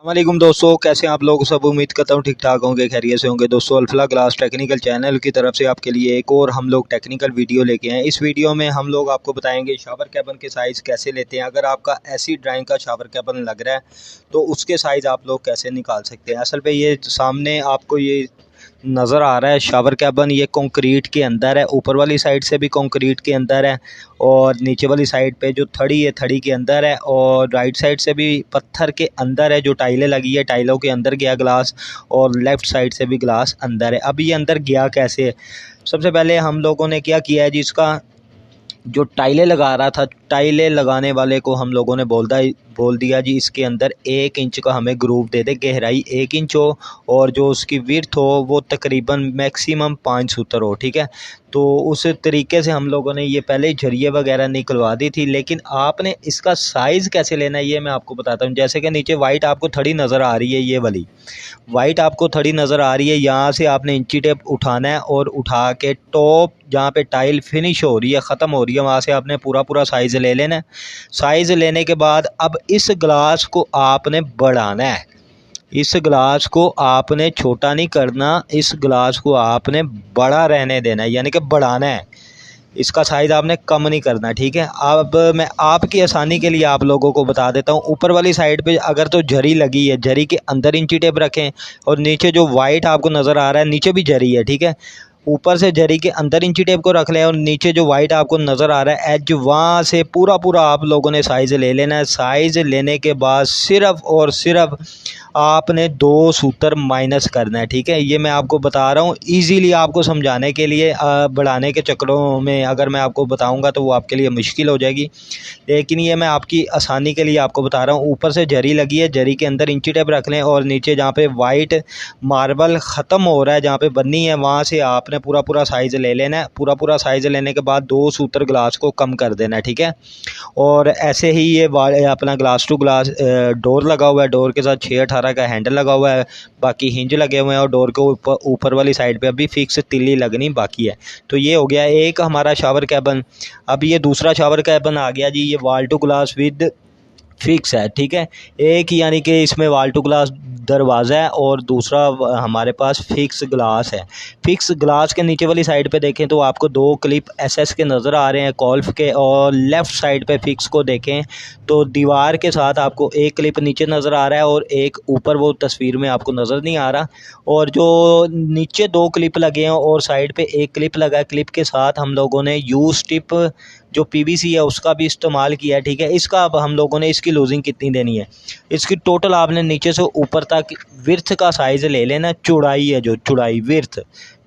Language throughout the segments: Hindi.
वालेकुम दोस्तों, कैसे हैं आप लोग। सब उम्मीद करता हूँ ठीक ठाक होंगे, खैरियत से होंगे। दोस्तों, अल्फला ग्लास टेक्निकल चैनल की तरफ से आपके लिए एक और हम लोग टेक्निकल वीडियो लेके आए हैं। इस वीडियो में हम लोग आपको बताएंगे शावर कैबिन के साइज़ कैसे लेते हैं। अगर आपका ऐसी ड्राइंग का शावर कैबिन लग रहा है तो उसके साइज़ आप लोग कैसे निकाल सकते हैं। असल पे ये सामने आपको ये नज़र आ रहा है शावर कैबिन, ये कंक्रीट के अंदर है। ऊपर वाली साइड से भी कंक्रीट के अंदर है और नीचे वाली साइड पे जो थड़ी है थड़ी के अंदर है, और राइट साइड से भी पत्थर के अंदर है। जो टाइलें लगी है टाइलों के अंदर गया ग्लास, और लेफ़्ट साइड से भी ग्लास अंदर है। अब ये अंदर गया कैसे है। सबसे पहले हम लोगों ने क्या किया है जी, इसका जो टाइलें लगा रहा था, टाइलें लगाने वाले को हम लोगों ने बोल दिया जी इसके अंदर 1 इंच का हमें ग्रूव दे दे, गहराई 1 इंच हो और जो उसकी विड्थ हो वो तकरीबन मैक्सिमम 5 सूत्र हो। ठीक है, तो उस तरीके से हम लोगों ने ये पहले झरिए वगैरह निकलवा दी थी। लेकिन आपने इसका साइज़ कैसे लेना है ये मैं आपको बताता हूँ। जैसे कि नीचे वाइट आपको थड़ी नज़र आ रही है, ये वाली वाइट आपको थड़ी नज़र आ रही है, यहाँ से आपने इंची टेप उठाना है और उठा के टॉप जहाँ पे टाइल फिनिश हो रही है, ख़त्म हो रही है, वहाँ से आपने पूरा साइज़ ले लेना है। साइज़ लेने के बाद अब इस ग्लास को आपने बढ़ाना है। इस ग्लास को आपने छोटा नहीं करना, इस ग्लास को आपने बड़ा रहने देना है, यानी कि बढ़ाना है। इसका साइज़ आपने कम नहीं करना, ठीक है। अब मैं आपकी आसानी के लिए आप लोगों को बता देता हूँ। ऊपर वाली साइड पे अगर तो झरी लगी है, झरी के अंदर इंची टेप रखें, और नीचे जो वाइट आपको नज़र आ रहा है नीचे भी झरी है, ठीक है। ऊपर से झरी के अंदर इंची टेप को रख लें और नीचे जो वाइट आपको नज़र आ रहा है एज, वहाँ से पूरा आप लोगों ने साइज़ ले लेना है। साइज़ लेने के बाद सिर्फ़ और सिर्फ आपने 2 सूत्र माइनस करना है, ठीक है। ये मैं आपको बता रहा हूँ इजीली आपको समझाने के लिए। बढ़ाने के चक्करों में अगर मैं आपको बताऊँगा तो वो आपके लिए मुश्किल हो जाएगी, लेकिन ये मैं आपकी आसानी के लिए आपको बता रहा हूँ। ऊपर से झरी लगी है, झरी के अंदर इंची टेप रख लें और नीचे जहाँ पे वाइट मार्बल ख़त्म हो रहा है, जहाँ पे बनी है, वहाँ से आपने पूरा साइज़ ले लेना है। पूरा साइज़ लेने के बाद 2 सूत्र ग्लास को कम कर देना है, ठीक है। और ऐसे ही ये अपना ग्लास टू ग्लास डोर लगा हुआ है, डोर के साथ 6/18 का हैंडल लगा हुआ है, बाकी हिंज लगे हुए हैं, और डोर के ऊपर वाली साइड पे अभी फिक्स तिल्ली लगनी बाकी है। तो ये हो गया एक हमारा शावर कैबिन। अब ये दूसरा शावर कैबिन आ गया जी, ये wall to glass with fix है, ठीक है। एक यानी कि इसमें वॉल टू ग्लास दरवाज़ा है और दूसरा हमारे पास फिक्स ग्लास है। फिक्स ग्लास के नीचे वाली साइड पे देखें तो आपको 2 क्लिप एसएस के नज़र आ रहे हैं कॉल्फ के, और लेफ़्ट साइड पे फिक्स को देखें तो दीवार के साथ आपको 1 क्लिप नीचे नज़र आ रहा है और एक ऊपर, वो तस्वीर में आपको नज़र नहीं आ रहा। और जो नीचे 2 क्लिप लगे हैं और साइड पे 1 क्लिप लगा है, क्लिप के साथ हम लोगों ने यू स्टिप जो पीवीसी है उसका भी इस्तेमाल किया है, ठीक है। इसका अब हम लोगों ने इसकी लूजिंग कितनी देनी है, इसकी टोटल आपने नीचे से ऊपर तक विर्थ का साइज़ ले लेना। चौड़ाई है जो चौड़ाई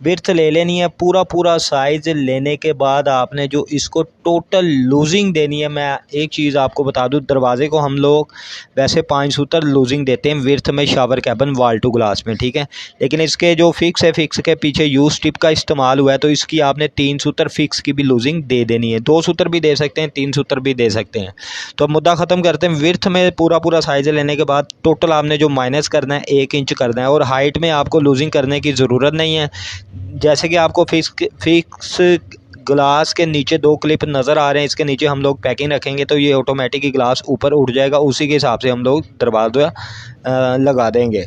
विर्थ ले लेनी है। पूरा साइज़ लेने के बाद आपने जो इसको टोटल लूजिंग देनी है। मैं एक चीज़ आपको बता दूं, दरवाज़े को हम लोग वैसे 5 सूत्र लूजिंग देते हैं विर्थ में shower cabin wall to glass में, ठीक है। लेकिन इसके जो फिक्स है, फिक्स के पीछे यू स्टिप का इस्तेमाल हुआ है, तो इसकी आपने 3 सूत्र फिक्स की भी लूजिंग दे देनी है। 2 सूत्र भी दे सकते हैं, 3 सूत्र भी दे सकते हैं। तो अब मुद्दा ख़त्म करते हैं। विर्थ में पूरा साइज़ लेने के बाद टोटल आपने जो माइनस करना है 1 इंच करना है, और हाइट में आपको लूजिंग करने की ज़रूरत नहीं है। जैसे कि आपको फिक्स ग्लास के नीचे 2 क्लिप नज़र आ रहे हैं, इसके नीचे हम लोग पैकिंग रखेंगे तो ये ऑटोमेटिक ही ग्लास ऊपर उठ जाएगा। उसी के हिसाब से हम लोग दरवाज़ा लगा देंगे।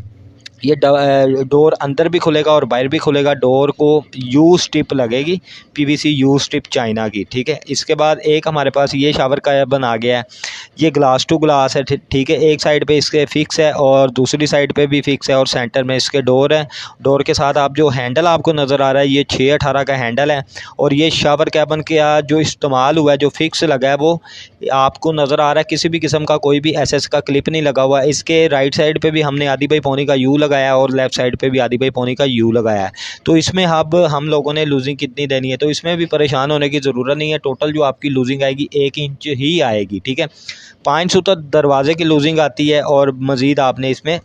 ये डोर अंदर भी खुलेगा और बाहर भी खुलेगा। डोर को यू स्टिप लगेगी, पीवीसी यू स्टिप चाइना की, ठीक है। इसके बाद एक हमारे पास ये शावर कैबिन आ गया है, ये ग्लास टू ग्लास है, ठीक है। एक साइड पे इसके फिक्स है और दूसरी साइड पे भी फिक्स है, और सेंटर में इसके डोर है। डोर के साथ आप जो हैंडल आपको नज़र आ रहा है ये 6/18 का हैंडल है, और ये शावर कैबिन का जो इस्तेमाल हुआ है, जो फिक्स लगा है, वो आपको नज़र आ रहा है। किसी भी किस्म का कोई भी एसएस का क्लिप नहीं लगा हुआ है। इसके राइट साइड पे भी हमने आधी बाई पौनी का यू लगाया है और लेफ़्ट साइड पे भी आधी बाई पौनी का यू लगाया है। तो इसमें अब हम लोगों ने लूजिंग कितनी देनी है, तो इसमें भी परेशान होने की ज़रूरत नहीं है। टोटल जो आपकी लूजिंग आएगी 1 इंच ही आएगी, ठीक है। 5 सूत्र दरवाजे की लूजिंग आती है, और मज़ीद आपने इसमें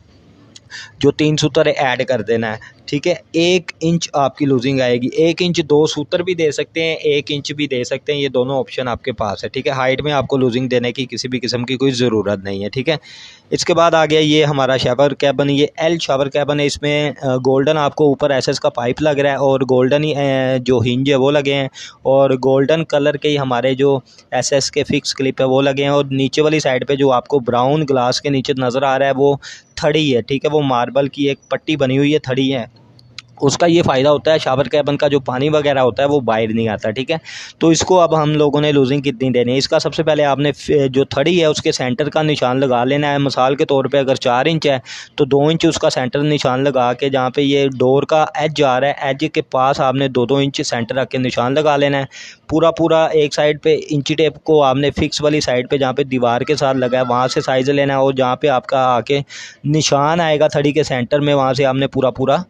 जो 3 सूत्र ऐड कर देना है। ठीक है। 1 इंच आपकी लूजिंग आएगी। 1 इंच 2 सूत्र भी दे सकते हैं, 1 इंच भी दे सकते हैं, ये दोनों ऑप्शन आपके पास है। ठीक है, हाइट में आपको लूजिंग देने की किसी भी किस्म की कोई ज़रूरत नहीं है। ठीक है, इसके बाद आ गया ये हमारा शावर कैबिन। ये एल शावर कैबिन है। इसमें गोल्डन आपको ऊपर एसएस का पाइप लग रहा है और गोल्डन ही जो हिंज है वो लगे हैं, और गोल्डन कलर के ही हमारे जो एसएस के फिक्स क्लिप है वो लगे हैं। और नीचे वाली साइड पे जो आपको ब्राउन ग्लास के नीचे नज़र आ रहा है वो थड़ी है। ठीक है, वो मार्बल की एक पट्टी बनी हुई है, थड़ी है। उसका ये फ़ायदा होता है, शावर कैबिन का जो पानी वगैरह होता है वो बाहर नहीं आता। ठीक है, तो इसको अब हम लोगों ने लूजिंग कितनी देनी है, इसका सबसे पहले आपने जो थड़ी है उसके सेंटर का निशान लगा लेना है। मिसाल के तौर पे अगर 4 इंच है तो 2 इंच उसका सेंटर निशान लगा के, जहाँ पे ये डोर का एज आ रहा है, एज के पास आपने 2-2 इंच सेंटर रख के निशान लगा लेना है। पूरा एक साइड पे इंची टेप को आपने फिक्स वाली साइड पे जहाँ पे दीवार के साथ लगा है वहाँ से साइज़ लेना है, और जहाँ पे आपका आके निशान आएगा थड़ी के सेंटर में वहाँ से आपने पूरा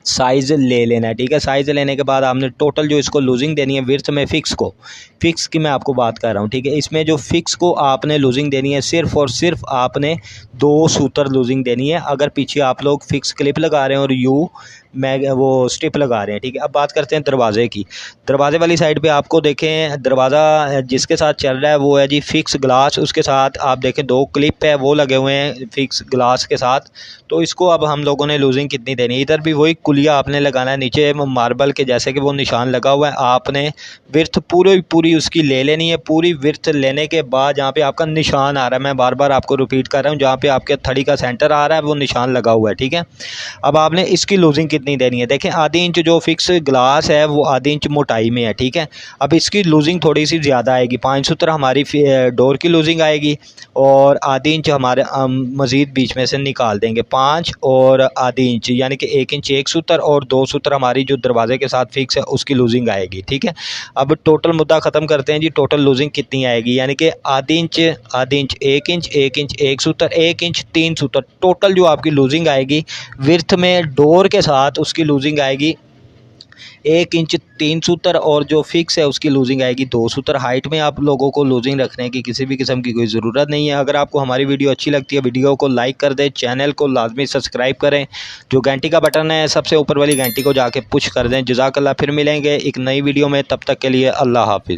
साइज़ ले लेना है। ठीक है, साइज़ लेने के बाद आपने टोटल जो इसको लूजिंग देनी है विड्थ में फिक्स की मैं आपको बात कर रहा हूँ। ठीक है, इसमें जो फिक्स को आपने लूजिंग देनी है सिर्फ़ और सिर्फ आपने 2 सूत्र लूजिंग देनी है, अगर पीछे आप लोग फिक्स क्लिप लगा रहे हैं और वो स्ट्रिप लगा रहे हैं। ठीक है, अब बात करते हैं दरवाजे की। दरवाजे वाली साइड पे आपको देखें, दरवाज़ा जिसके साथ चल रहा है वो है जी फिक्स ग्लास, उसके साथ आप देखें 2 क्लिप है वो लगे हुए हैं फिक्स ग्लास के साथ। तो इसको अब हम लोगों ने लूजिंग कितनी देनी है, इधर भी वही कुलिया आपने लगाना है, नीचे मार्बल के जैसे कि वो निशान लगा हुआ है, आपने विड्थ पूरी उसकी ले लेनी है। पूरी विड्थ लेने के बाद जहाँ पे आपका निशान आ रहा है, मैं बार बार आपको रिपीट कर रहा हूँ, जहाँ पे आपके थड़ी का सेंटर आ रहा है वो निशान लगा हुआ है। ठीक है, अब आपने इसकी लूजिंग कितनी देनी है, देखें आधी इंच जो फिक्स ग्लास है वो आधी इंच मोटाई में है। ठीक है, अब इसकी लूजिंग थोड़ी सी ज़्यादा आएगी, 5 सूत्र हमारी डोर की लूजिंग आएगी, और आधी इंच हमारे मज़ीद बीच में से निकाल देंगे, 5 और आधी इंच, यानी कि 1 इंच 1 सूत्र और 2 सूत्र हमारी जो दरवाजे के साथ फिक्स है उसकी लूजिंग आएगी। ठीक है, अब टोटल मुद्दा ख़त्म करते हैं जी, टोटल लूजिंग कितनी आएगी, यानी कि आधी इंच 1 इंच 1 इंच 1 सूत्र 1 इंच 3 सूत्र, टोटल जो आपकी लूजिंग आएगी विड्थ में डोर के साथ उसकी लूजिंग आएगी 1 इंच 3 सूत्र, और जो फिक्स है उसकी लूजिंग आएगी 2 सूत्र। हाइट में आप लोगों को लूजिंग रखने की किसी भी किस्म की कोई ज़रूरत नहीं है। अगर आपको हमारी वीडियो अच्छी लगती है, वीडियो को लाइक कर दें, चैनल को लाजमी सब्सक्राइब करें, जो घंटी का बटन है सबसे ऊपर वाली घंटी को जाके पुश कर दें। जज़ाकल्लाह, फिर मिलेंगे एक नई वीडियो में, तब तक के लिए अल्लाह हाफिज़।